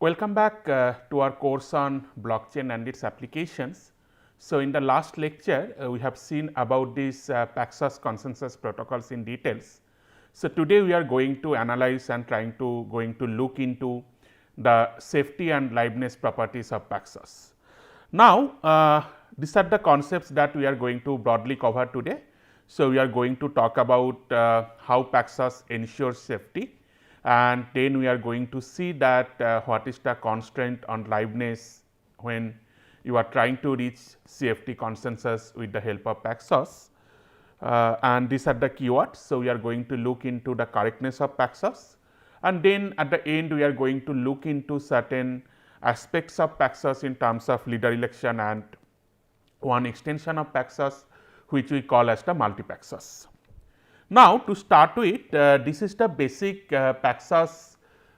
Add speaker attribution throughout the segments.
Speaker 1: Welcome back to our course on blockchain and its applications. So, in the last lecture we have seen about these Paxos consensus protocols in details. So, today we are going to analyze and going to look into the safety and liveness properties of Paxos. Now, these are the concepts that we are going to broadly cover today. So, we are going to talk about how Paxos ensures safety, and then we are going to see that what is the constraint on liveness when you are trying to reach CFT consensus with the help of Paxos, and these are the keywords. So, we are going to look into the correctness of Paxos, and then at the end we are going to look into certain aspects of Paxos in terms of leader election and one extension of Paxos which we call as the multi-Paxos. Now, to start with, this is the basic Paxos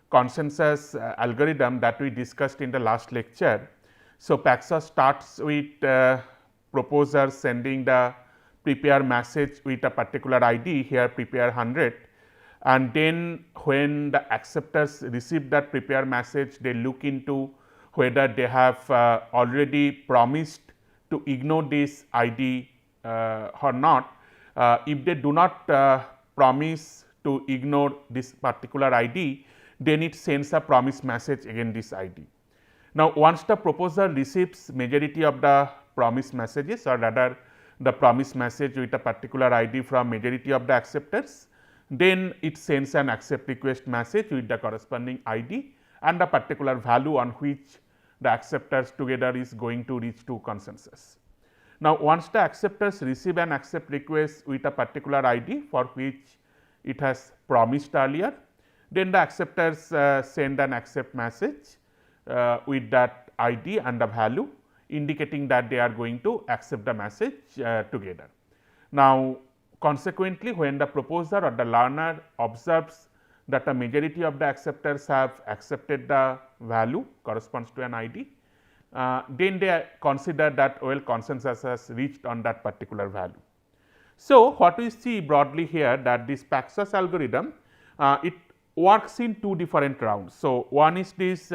Speaker 1: consensus algorithm that we discussed in the last lecture. So, Paxos starts with proposer sending the prepare message with a particular ID, here prepare 100, and then when the acceptors receive that prepare message, they look into whether they have already promised to ignore this ID or not. If they do not promise to ignore this particular ID, then it sends a promise message against this ID. Now, once the proposer receives majority of the promise messages, or rather the promise message with a particular ID from majority of the acceptors, then it sends an accept request message with the corresponding ID and the particular value on which the acceptors together is going to reach to consensus. Now, once the acceptors receive an accept request with a particular ID for which it has promised earlier, then the acceptors send an accept message with that ID and the value, indicating that they are going to accept the message together. Now, consequently, when the proposer or the learner observes that a majority of the acceptors have accepted the value corresponds to an ID, then they consider that well consensus has reached on that particular value. So, what we see broadly here that this Paxos algorithm it works in two different rounds. So, one is this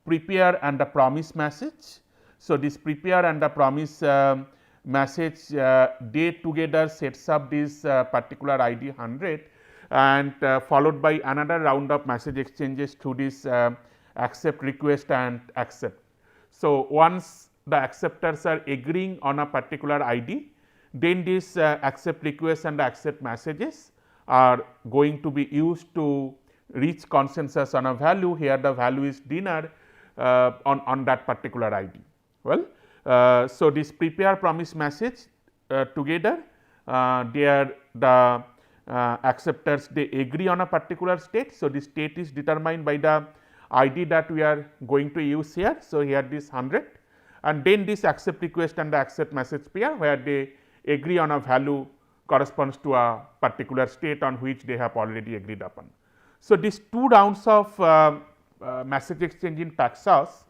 Speaker 1: prepare and the promise message. So, this prepare and the promise message they together sets up this particular ID 100 and followed by another round of message exchanges through this accept request and accept. So, once the acceptors are agreeing on a particular ID, then this accept request and accept messages are going to be used to reach consensus on a value. Here the value is dinner on that particular ID. Well, so this prepare promise message together there the acceptors they agree on a particular state. So, the state is determined by the ID that we are going to use here. So, here this 100 and then this accept request and the accept message pair where they agree on a value corresponds to a particular state on which they have already agreed upon. So, these two rounds of message exchange in Paxos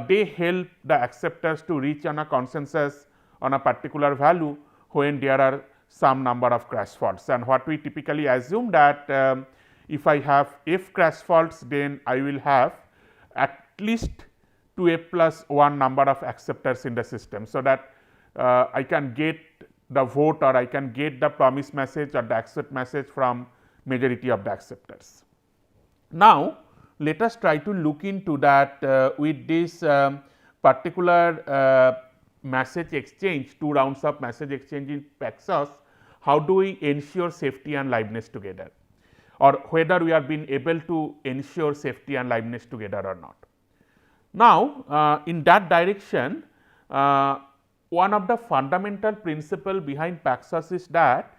Speaker 1: they help the acceptors to reach on a consensus on a particular value when there are some number of crash faults, and what we typically assume that if I have f crash faults, then I will have at least 2f plus 1 number of acceptors in the system. So, that I can get the vote or I can get the promise message or the accept message from majority of the acceptors. Now, let us try to look into that with this particular message exchange, two rounds of message exchange in Paxos, how do we ensure safety and liveness together, or whether we are being able to ensure safety and liveness together or not. Now, in that direction, one of the fundamental principle behind Paxos is that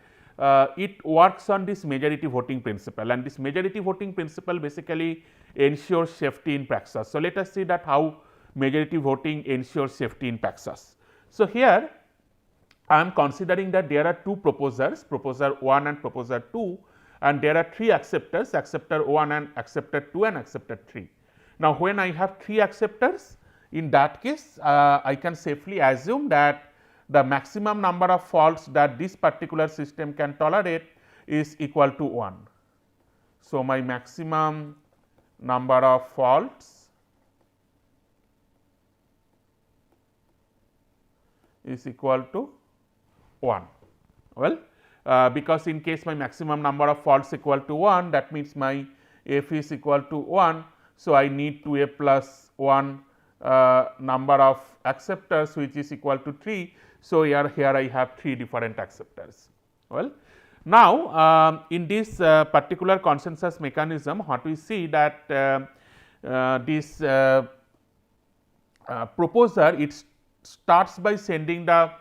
Speaker 1: it works on this majority voting principle, and this majority voting principle basically ensures safety in Paxos. So, let us see that how majority voting ensures safety in Paxos. So, here I am considering that there are two proposers, proposer 1 and proposer 2, and there are three acceptors, acceptor 1 and acceptor 2 and acceptor 3. Now, when I have three acceptors, in that case I can safely assume that the maximum number of faults that this particular system can tolerate is equal to 1. So, my maximum number of faults is equal to 1. Well, because in case my maximum number of faults equal to 1, that means my f is equal to 1. So, I need 2f plus 1 number of acceptors which is equal to 3. So, here I have 3 different acceptors. Well, now in this particular consensus mechanism, what we see that this proposer, it starts by sending the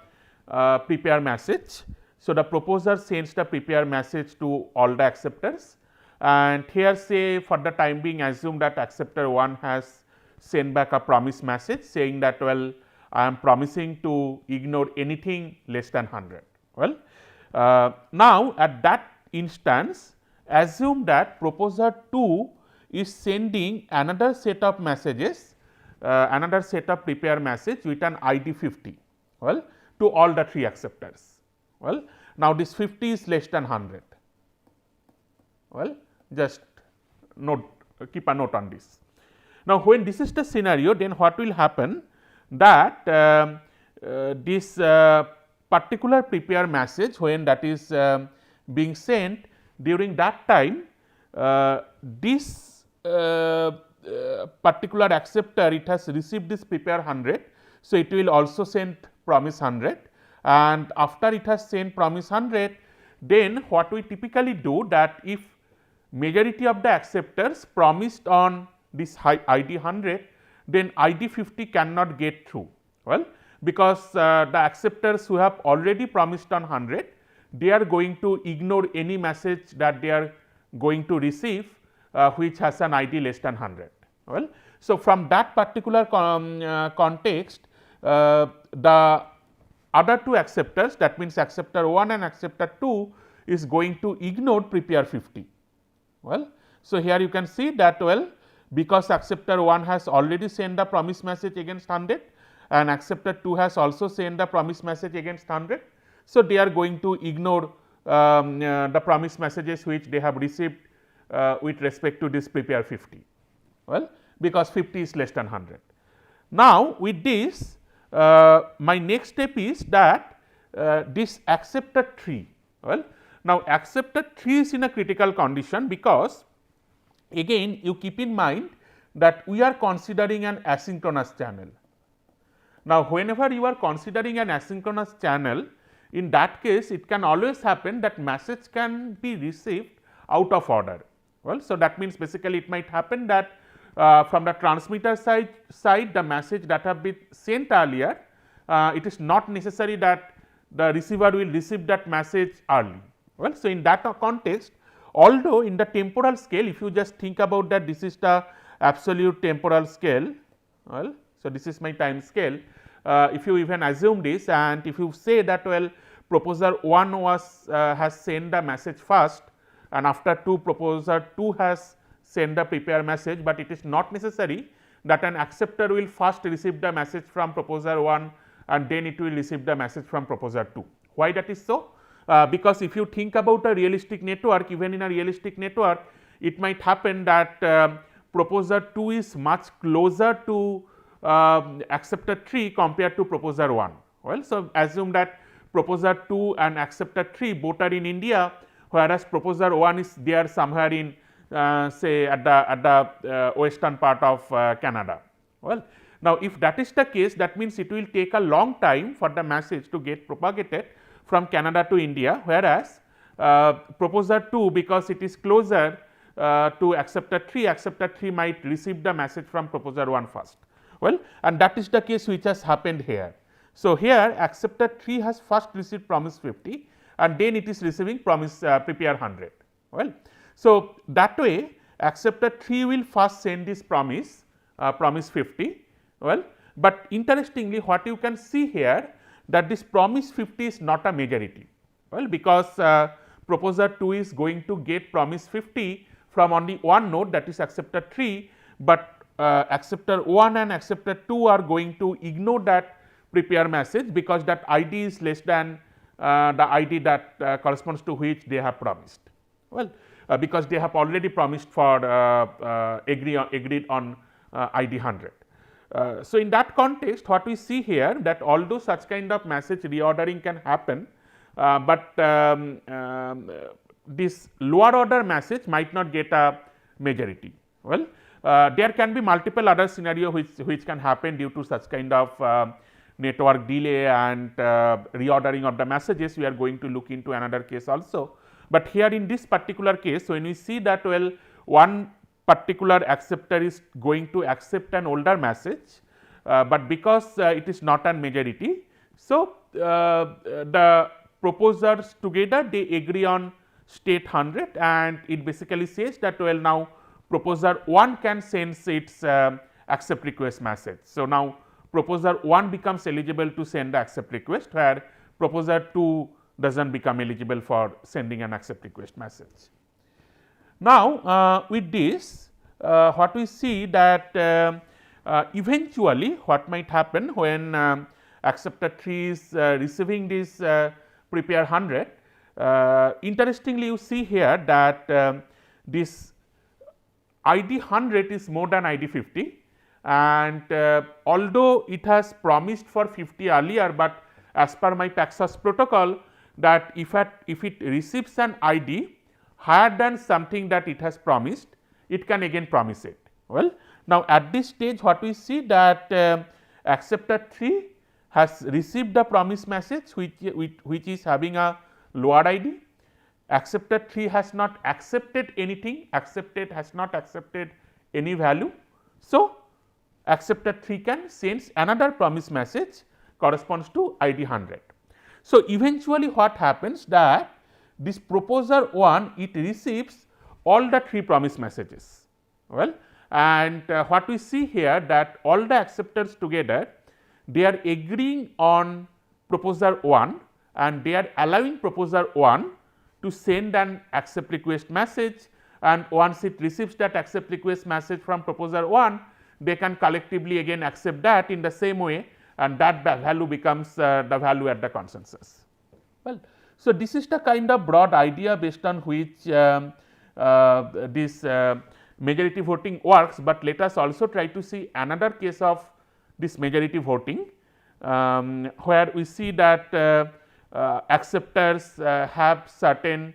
Speaker 1: prepare message. So, the proposer sends the prepare message to all the acceptors, and here say for the time being assume that acceptor 1 has sent back a promise message saying that well I am promising to ignore anything less than 100. Well, now at that instance assume that proposer 2 is sending another set of messages, another set of prepare message with an ID 50, well, to all the 3 acceptors. Well, now this 50 is less than 100. Well, just note, keep a note on this. Now, when this is the scenario, then what will happen that this particular prepare message, when that is being sent, during that time this particular acceptor, it has received this prepare 100. So, it will also send promise 100, and after it has sent promise 100, then what we typically do that if majority of the acceptors promised on this ID 100, then ID 50 cannot get through. Well, because the acceptors who have already promised on 100, they are going to ignore any message that they are going to receive which has an ID less than 100. Well, so from that particular context, the other 2 acceptors, that means acceptor 1 and acceptor 2 is going to ignore prepare 50. Well, so here you can see that well, because acceptor 1 has already sent the promise message against 100 and acceptor 2 has also sent the promise message against 100. So, they are going to ignore the promise messages which they have received with respect to this prepare 50. Well, because 50 is less than 100. Now, with this my next step is that this acceptor 3. Well, now acceptor 3 is in a critical condition because again you keep in mind that we are considering an asynchronous channel. Now, whenever you are considering an asynchronous channel, in that case it can always happen that message can be received out of order. Well, so that means basically it might happen that from the transmitter side the message that have been sent earlier, it is not necessary that the receiver will receive that message early. Well, so in that context, although in the temporal scale, if you just think about that this is the absolute temporal scale, well, so this is my time scale. If you even assume this and if you say that well proposer 1 was has sent the message first and after 2 proposer 2 has sent the prepare message, but it is not necessary that an acceptor will first receive the message from proposer 1 and then it will receive the message from proposer 2. Why that is so? Because if you think about a realistic network, even in a realistic network, it might happen that proposer 2 is much closer to acceptor 3 compared to proposer 1. Well, so assume that proposer 2 and acceptor 3 both are in India, whereas proposer 1 is there somewhere in say at the western part of Canada. Well, now if that is the case, that means it will take a long time for the message to get propagated from Canada to India, whereas proposer 2, because it is closer to acceptor 3 might receive the message from proposer 1 first. Well, and that is the case which has happened here. So, here acceptor 3 has first received promise 50 and then it is receiving promise prepare 100. Well, so that way acceptor 3 will first send this promise promise 50. Well, but interestingly what you can see here that this promise 50 is not a majority. Well, because proposer 2 is going to get promise 50 from only one node, that is acceptor 3, but acceptor 1 and acceptor 2 are going to ignore that prepare message because that ID is less than the ID that corresponds to which they have promised. Well, because they have already promised for agreed on ID 100. So, in that context what we see here that although such kind of message reordering can happen, but this lower order message might not get a majority. Well, there can be multiple other scenario which can happen due to such kind of network delay and reordering of the messages. We are going to look into another case also, but here in this particular case when we see that well one particular acceptor is going to accept an older message, but because it is not a majority. So, the proposers together they agree on state 100 and it basically says that well now proposer 1 can send its accept request message. So, now proposer 1 becomes eligible to send the accept request, where proposer 2 does not become eligible for sending an accept request message. Now, with this what we see that eventually what might happen when acceptor 3 is receiving this prepare 100. Interestingly, you see here that this ID 100 is more than ID 50, and although it has promised for 50 earlier, but as per my Paxos protocol that if it receives an ID higher than something that it has promised, it can again promise it. Well, now at this stage what we see that acceptor 3 has received the promise message which is having a lower ID. Acceptor 3 has not accepted anything, has not accepted any value. So, acceptor 3 can send another promise message corresponds to ID 100. So, eventually what happens that this proposer 1 it receives all the 3 promise messages. Well, and what we see here that all the acceptors together they are agreeing on proposer 1 and they are allowing proposer 1 to send an accept request message, and once it receives that accept request message from proposer 1 they can collectively again accept that in the same way, and that value becomes the value at the consensus. Well, so this is the kind of broad idea based on which this majority voting works, but let us also try to see another case of this majority voting where we see that acceptors have certain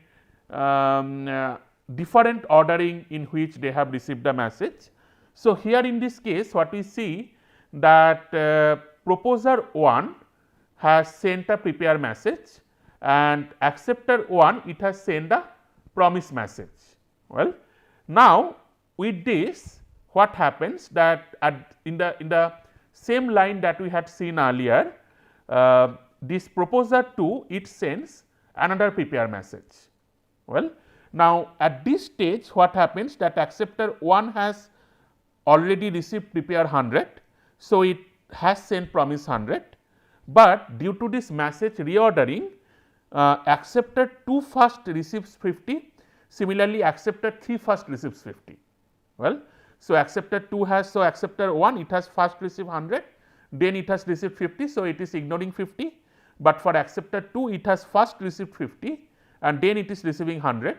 Speaker 1: different ordering in which they have received the message. So, here in this case what we see that proposer 1 has sent a prepare message and acceptor 1 it has sent a promise message. Well, now with this what happens that in the same line that we had seen earlier, this proposer 2 it sends another prepare message. Well, now at this stage what happens that acceptor 1 has already received prepare 100. So, it has sent promise 100, but due to this message reordering acceptor 2 first receives 50, similarly acceptor 3 first receives 50. Well, so acceptor 2 has, so acceptor 1 it has first received 100, then it has received 50, so it is ignoring 50, but for acceptor 2 it has first received 50 and then it is receiving 100.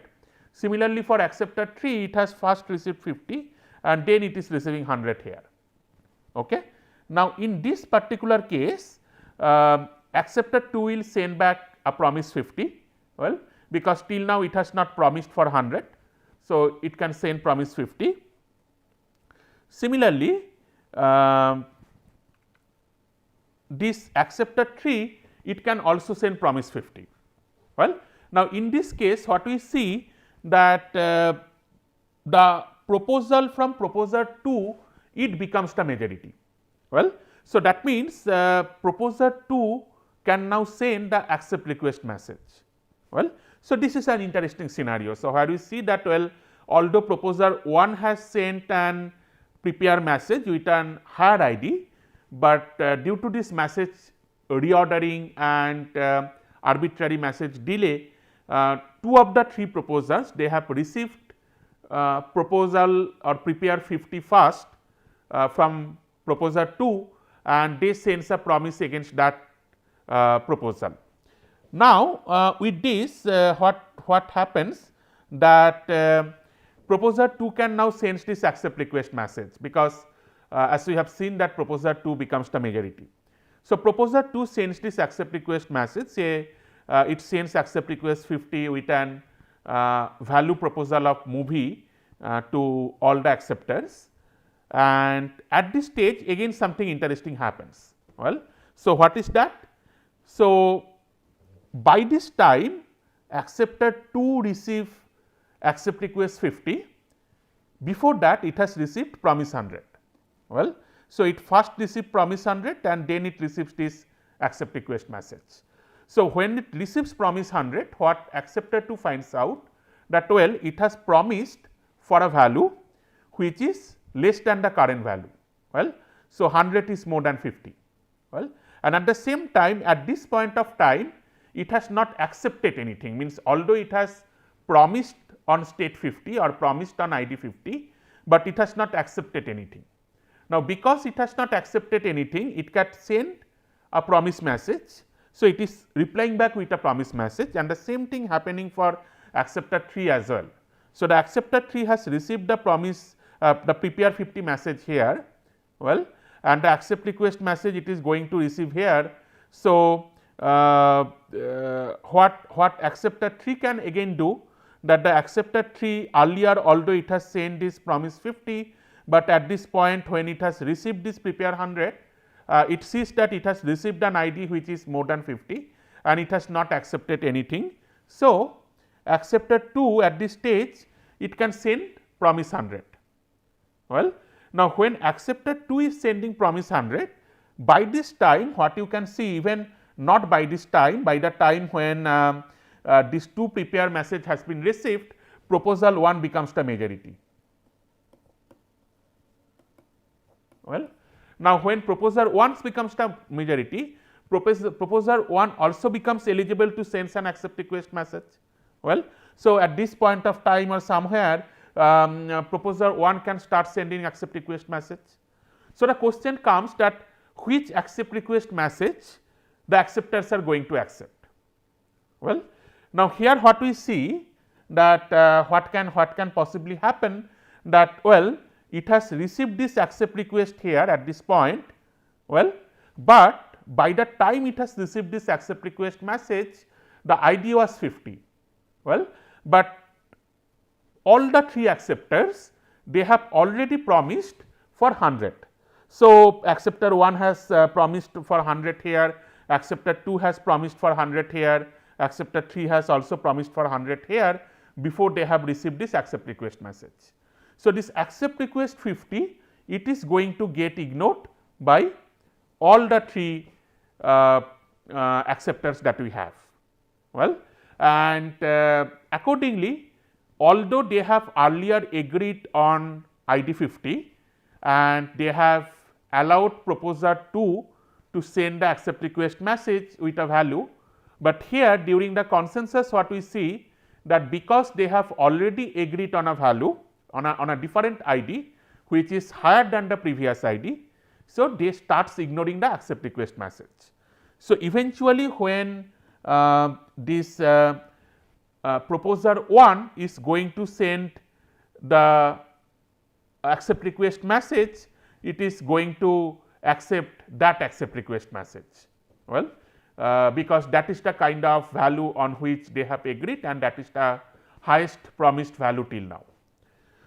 Speaker 1: Similarly, for acceptor 3 it has first received 50 and then it is receiving 100 here. Okay. Now, in this particular case acceptor 2 will send back a promise 50, well, because till now it has not promised for 100. So, it can send promise 50. Similarly, this acceptor 3 it can also send promise 50. Well, now in this case what we see that the proposal from proposer 2 it becomes the majority. Well, so that means proposer 2 can now send the accept request message. Well, so this is an interesting scenario. So, where we see that well although proposer 1 has sent an prepare message with an higher ID, but due to this message reordering and arbitrary message delay, 2 of the 3 proposers they have received proposal or prepare 50 first from proposer 2 and they sends a promise against that proposal. Now, with this what happens that proposer 2 can now send this accept request message, because as we have seen that proposer 2 becomes the majority. So, proposer 2 sends this accept request message, say it sends accept request 50 with an value proposal of movie to all the acceptors, and at this stage again something interesting happens. Well, so what is that? So, by this time acceptor 2 receive accept request 50, before that it has received promise 100. Well, so it first received promise 100 and then it receives this accept request message. So, when it receives promise 100, what acceptor 2 finds out that well it has promised for a value which is less than the current value. Well, so 100 is more than 50. Well, and at the same time at this point of time it has not accepted anything, means although it has promised on state 50 or promised on ID 50, but it has not accepted anything. Now, because it has not accepted anything, it can send a promise message. So, it is replying back with a promise message, and the same thing happening for acceptor 3 as well. So, the acceptor 3 has received the promise the prepare 50 message here, well, and the accept request message it is going to receive here. So, what acceptor 3 can again do, that the acceptor 3 earlier although it has sent this promise 50, but at this point when it has received this prepare 100, it sees that it has received an ID which is more than 50 and it has not accepted anything. So, acceptor 2 at this stage it can send promise 100. Well, now when acceptor 2 is sending promise 100, by this time what you can see, even not by this time, by the time when this 2 prepare message has been received, proposal 1 becomes the majority. Well, now when proposer 1 becomes the majority, proposer 1 also becomes eligible to send an accept request message. Well, so at this point of time or somewhere proposer 1 can start sending accept request message. So, the question comes that which accept request message the acceptors are going to accept. Well, now here what we see that what can possibly happen, that well it has received this accept request here at this point, well, but by the time it has received this accept request message the ID was 50. Well, but all the 3 acceptors they have already promised for 100. So, acceptor 1 has promised for 100 here, acceptor 2 has promised for 100 here, acceptor 3 has also promised for 100 here before they have received this accept request message. So, this accept request 50 it is going to get ignored by all the 3 acceptors that we have. Well, and accordingly, although they have earlier agreed on ID 50 and they have allowed proposer 2 to send the accept request message with a value, but here during the consensus what we see that because they have already agreed on a value on a different ID which is higher than the previous ID, so they starts ignoring the accept request message. So, eventually when this proposer 1 is going to send the accept request message, it is going to accept that accept request message. Well, because that is the kind of value on which they have agreed and that is the highest promised value till now.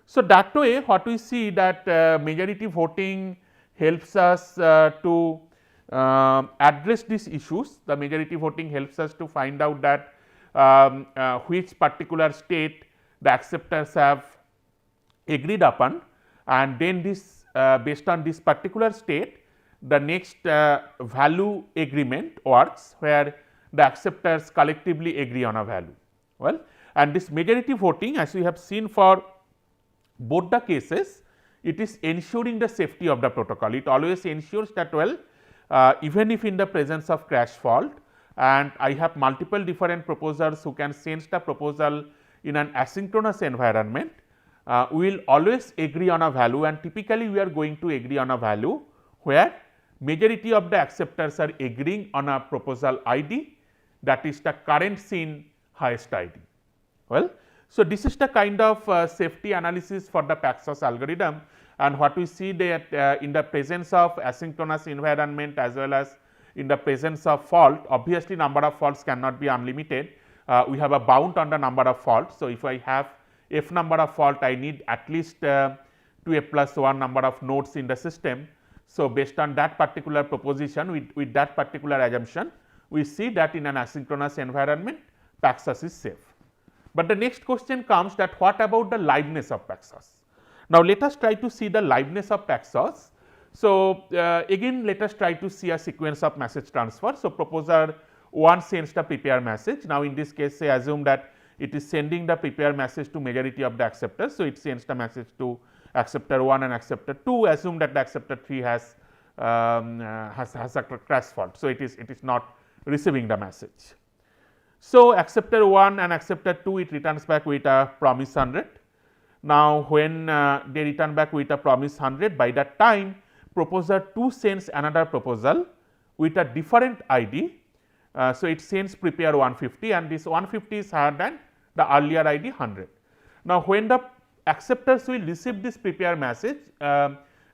Speaker 1: So, that way what we see that majority voting helps us to address these issues. The majority voting helps us to find out that which particular state the acceptors have agreed upon, and then this based on this particular state the next value agreement works where the acceptors collectively agree on a value. Well, and this majority voting as we have seen for both the cases, it is ensuring the safety of the protocol. It always ensures that well even if in the presence of crash fault and I have multiple different proposers who can send the proposal in an asynchronous environment, we will always agree on a value, and typically we are going to agree on a value where majority of the acceptors are agreeing on a proposal ID, that is the current seen highest ID. Well, so this is the kind of safety analysis for the Paxos algorithm, and what we see that in the presence of asynchronous environment as well as in the presence of fault, obviously number of faults cannot be unlimited. We have a bound on the number of faults. So, if I have f number of fault, I need at least 2f plus 1 number of nodes in the system. So, based on that particular proposition, with that particular assumption, we see that in an asynchronous environment Paxos is safe. But the next question comes that what about the liveness of Paxos? Now, let us try to see the liveness of Paxos. So, again let us try to see a sequence of message transfer. So, proposer 1 sends the prepare message. Now, in this case say assume that it is sending the prepare message to majority of the acceptors. So, it sends the message to acceptor 1 and acceptor 2, assume that the acceptor 3 has a crash fault. So, it is not receiving the message. So, acceptor 1 and acceptor 2, it returns back with a promise 100. Now, when they return back with a promise 100, by that time proposer 2 sends another proposal with a different ID. So, it sends prepare 150 and this 150 is higher than the earlier ID 100. Now, when the acceptors will receive this prepare message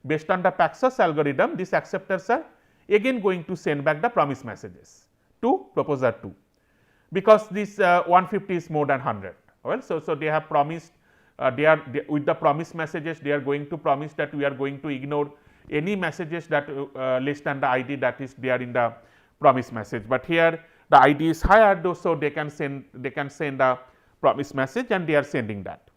Speaker 1: based on the Paxos algorithm, these acceptors are again going to send back the promise messages to proposer 2, because this 150 is more than 100. Well, so they have promised with the promise messages they are going to promise that we are going to ignore any messages that less than the ID that is there in the promise message, but here the ID is higher though, so they can send a promise message and they are sending that.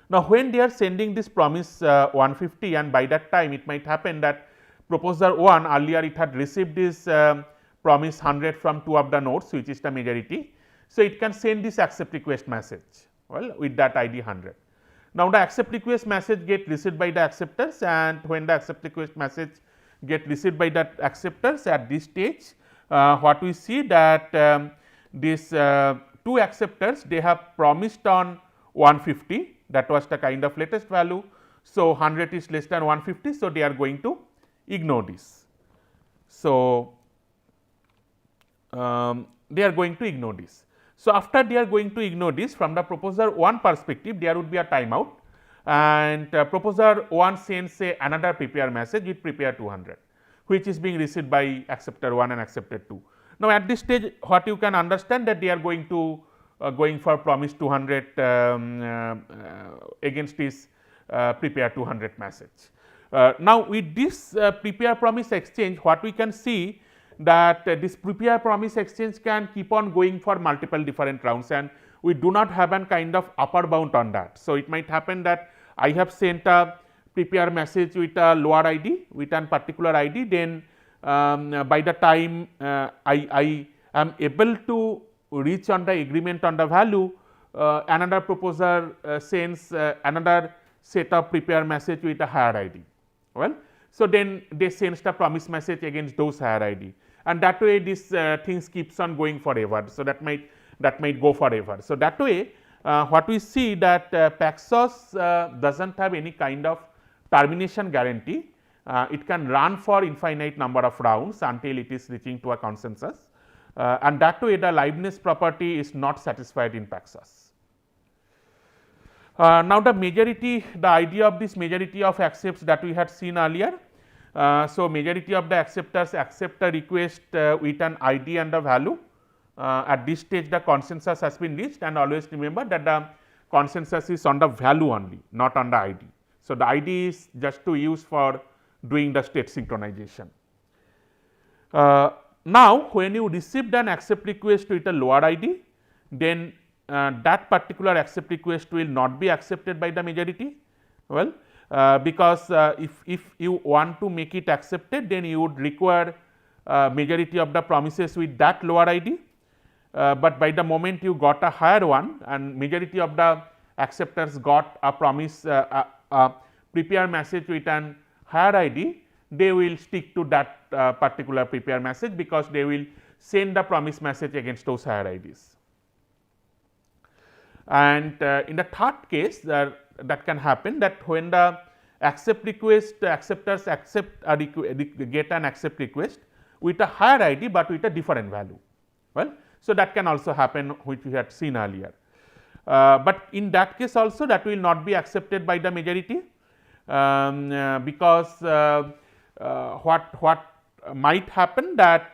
Speaker 1: Now, when they are sending this promise 150 and by that time it might happen that proposer 1 earlier it had received this promise 100 from 2 of the nodes, which is the majority. So, it can send this accept request message with that ID 100. Now, the accept request message get received by the acceptors, and when the accept request message get received by the acceptors at this stage, what we see that these 2 acceptors they have promised on 150, that was the kind of latest value. So, 100 is less than 150. So, they are going to ignore this. So, they are going to ignore this. So, after they are going to ignore this, from the proposer 1 perspective there would be a timeout, and proposer 1 sends say another prepare message with prepare 200, which is being received by acceptor 1 and acceptor 2. Now, at this stage what you can understand that they are going to going for promise 200 against this prepare 200 message. Now, with this prepare promise exchange, what we can see that this prepare promise exchange can keep on going for multiple different rounds, and we do not have an kind of upper bound on that. So, it might happen that I have sent a prepare message with a lower ID with an particular ID, then by the time I am able to reach on the agreement on the value, another proposer sends another set of prepare message with a higher ID. Well, so then they sends the promise message against those higher ID, and that way this things keeps on going forever. So, that might go forever. So, that way what we see that Paxos does not have any kind of termination guarantee. It can run for infinite number of rounds until it is reaching to a consensus, and that way the liveness property is not satisfied in Paxos. Now, the idea of this majority of accepts that we had seen earlier. So, majority of the acceptors accept a request with an ID and a value. At this stage the consensus has been reached, and always remember that the consensus is on the value only, not on the ID. So, the ID is just to use for doing the state synchronization. Now, when you received an accept request with a lower ID, then that particular accept request will not be accepted by the majority. Well, because if you want to make it accepted, then you would require majority of the promises with that lower ID, but by the moment you got a higher one and majority of the acceptors got a promise prepare message with an higher ID, they will stick to that particular prepare message, because they will send the promise message against those higher IDs. And in the third case that can happen, that when the accept request acceptors get an accept request with a higher ID, but with a different value. Well, so that can also happen, which we had seen earlier, but in that case also that will not be accepted by the majority. because what might happen that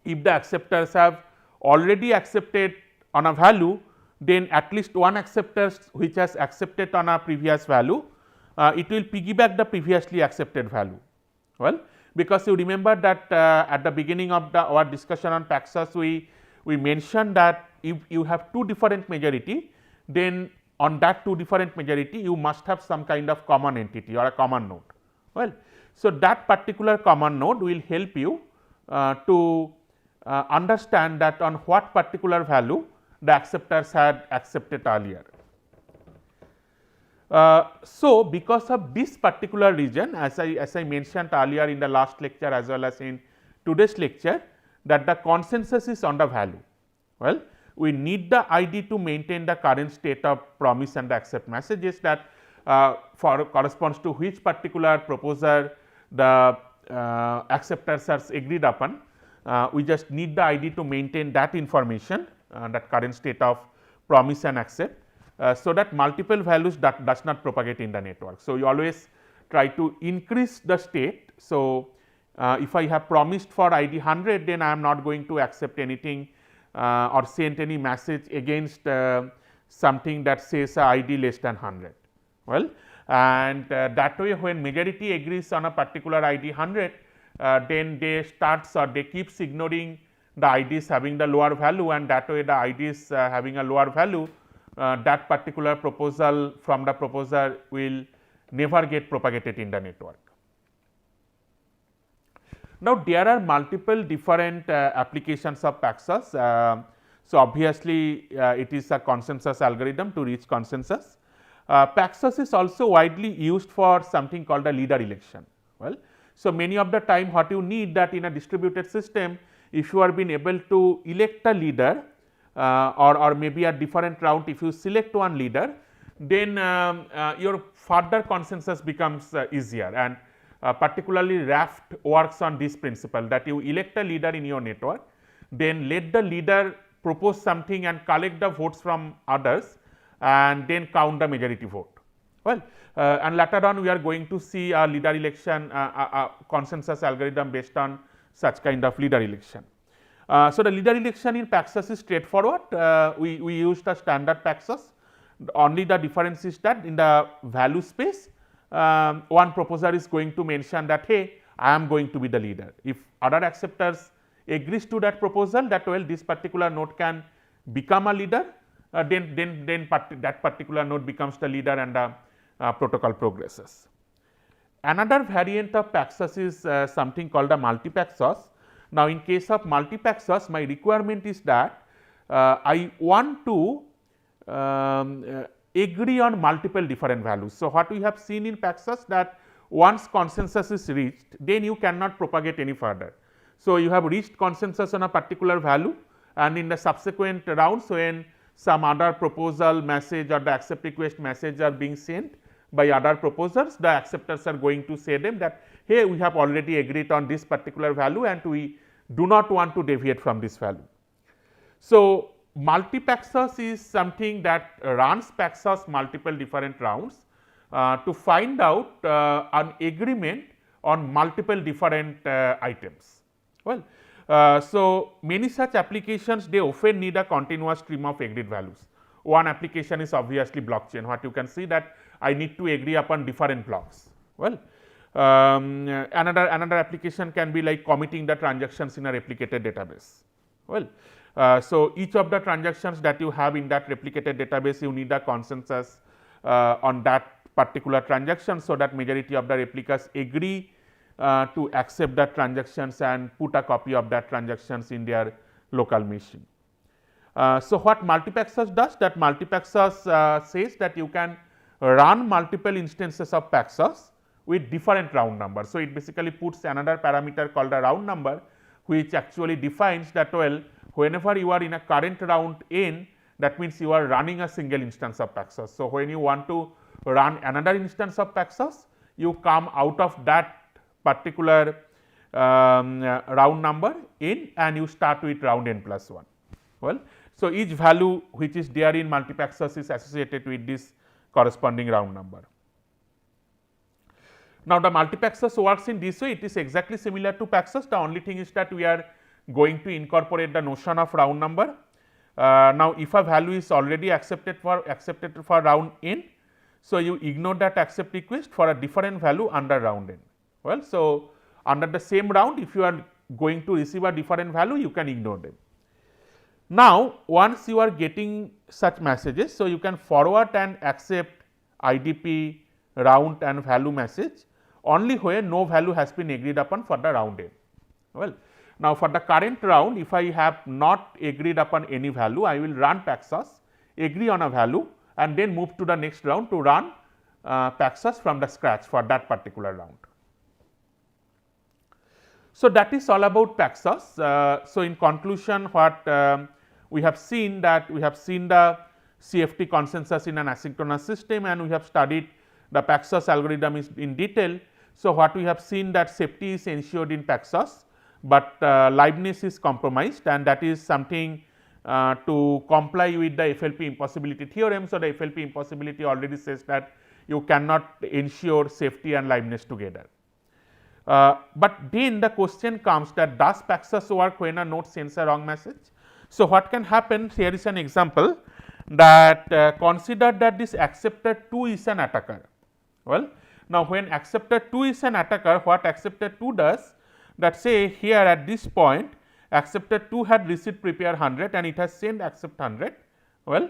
Speaker 1: if the acceptors have already accepted on a value, then at least one acceptor which has accepted on a previous value, it will piggyback the previously accepted value. Well, because you remember that at the beginning of our discussion on Paxos, we mentioned that if you have two different majority, then on that two different majority you must have some kind of common entity or a common node. Well, so that particular common node will help you to understand that on what particular value the acceptors had accepted earlier. So, because of this particular region, as I mentioned earlier in the last lecture as well as in today's lecture, that the consensus is on the value. Well, we need the ID to maintain the current state of promise and the accept messages that for corresponds to which particular proposer the acceptors are agreed upon. We just need the ID to maintain that information, that current state of promise and accept, so that multiple values that does not propagate in the network. So, you always try to increase the state. So, if I have promised for ID 100, then I am not going to accept anything or send any message against something that says ID less than 100. Well, and that way when majority agrees on a particular ID 100, then they starts or they keeps ignoring the IDs having the lower value, and that way the IDs having a lower value, that particular proposal from the proposer will never get propagated in the network. Now, there are multiple different applications of Paxos. So, obviously, it is a consensus algorithm to reach consensus. Paxos is also widely used for something called a leader election. Well, so many of the time what you need that in a distributed system, if you are being able to elect a leader or maybe a different round, if you select one leader, then your further consensus becomes easier, and particularly Raft works on this principle that you elect a leader in your network, then let the leader propose something and collect the votes from others and then count the majority vote. Well, and later on we are going to see a leader election, a consensus algorithm based on such kind of leader election. So, the leader election in Paxos is straightforward. We used a standard Paxos. Only the difference is that in the value space, one proposer is going to mention that, hey, I am going to be the leader. If other acceptors agrees to that proposal that well this particular node can become a leader, then that particular node becomes the leader and the protocol progresses. Another variant of Paxos is something called a multi-Paxos. Now, in case of multi-Paxos, my requirement is that I want to agree on multiple different values. So, what we have seen in Paxos that once consensus is reached, then you cannot propagate any further. So, you have reached consensus on a particular value, and in the subsequent rounds when some other proposal message or the accept request message are being sent by other proposers, the acceptors are going to say them that, hey, we have already agreed on this particular value and we do not want to deviate from this value. So, multi-Paxos is something that runs Paxos multiple different rounds to find out an agreement on multiple different items. Well, so many such applications they often need a continuous stream of agreed values. One application is obviously blockchain, what you can see that I need to agree upon different blocks. Well, another application can be like committing the transactions in a replicated database. Well, so each of the transactions that you have in that replicated database, you need a consensus on that particular transaction, so that majority of the replicas agree to accept that transactions and put a copy of that transactions in their local machine. So, what multi-Paxos does? That multi-Paxos says that you can run multiple instances of Paxos with different round numbers. So, it basically puts another parameter called a round number, which actually defines that well whenever you are in a current round n, that means you are running a single instance of Paxos. So, when you want to run another instance of Paxos, you come out of that particular round number n and you start with round n plus 1. Well, so each value which is there in multi-Paxos is associated with this corresponding round number. Now, the multi-Paxos works in this way, it is exactly similar to Paxos, the only thing is that we are going to incorporate the notion of round number. Now, if a value is already accepted for round n, so you ignore that accept request for a different value under round n. Well, so under the same round, if you are going to receive a different value, you can ignore them. Now, once you are getting such messages, so you can forward and accept IDP, round and value message only when no value has been agreed upon for the round n. Well, now for the current round, if I have not agreed upon any value, I will run Paxos, agree on a value and then move to the next round to run Paxos from the scratch for that particular round. So, that is all about Paxos. So, in conclusion, what we have seen that we have seen the CFT consensus in an asynchronous system and we have studied the Paxos algorithm in detail. So, what we have seen that safety is ensured in Paxos, but liveness is compromised, and that is something to comply with the FLP impossibility theorem. So, the FLP impossibility already says that you cannot ensure safety and liveness together. But then the question comes that does Paxos work when a node sends a wrong message? So, what can happen? Here is an example that consider that this acceptor 2 is an attacker. Well, now when acceptor 2 is an attacker, what acceptor 2 does, that say here at this point acceptor 2 had received prepare 100 and it has sent accept 100. Well,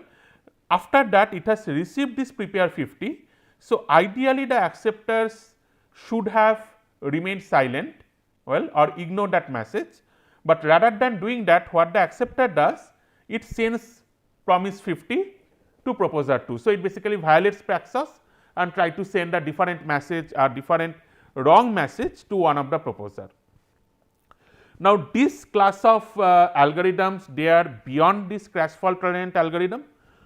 Speaker 1: after that it has received this prepare 50. So, ideally the acceptors should have remained silent, well, or ignore that message, but rather than doing that, what the acceptor does, it sends promise 50 to proposer 2. So, it basically violates Paxos and try to send a different message or different wrong message to one of the proposer. Now, this class of algorithms, they are beyond this crash fault tolerant algorithm,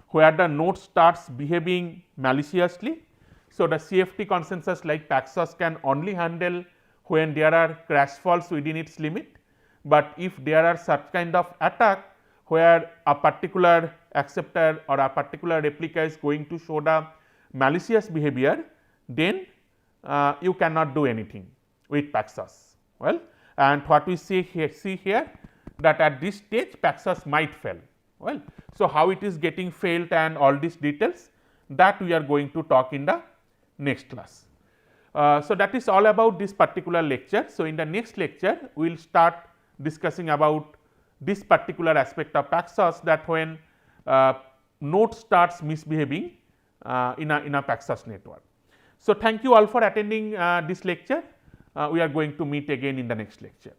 Speaker 1: where the node starts behaving maliciously. So, the CFT consensus like Paxos can only handle when there are crash faults within its limit, but if there are such kind of attack where a particular acceptor or a particular replica is going to show the malicious behavior, then you cannot do anything with Paxos. Well, and what we see here that at this stage Paxos might fail. Well, so how it is getting failed and all these details, that we are going to talk in the next class. So, that is all about this particular lecture. So, in the next lecture we will start discussing about this particular aspect of Paxos, that when node starts misbehaving in a Paxos network. So, thank you all for attending this lecture. We are going to meet again in the next lecture.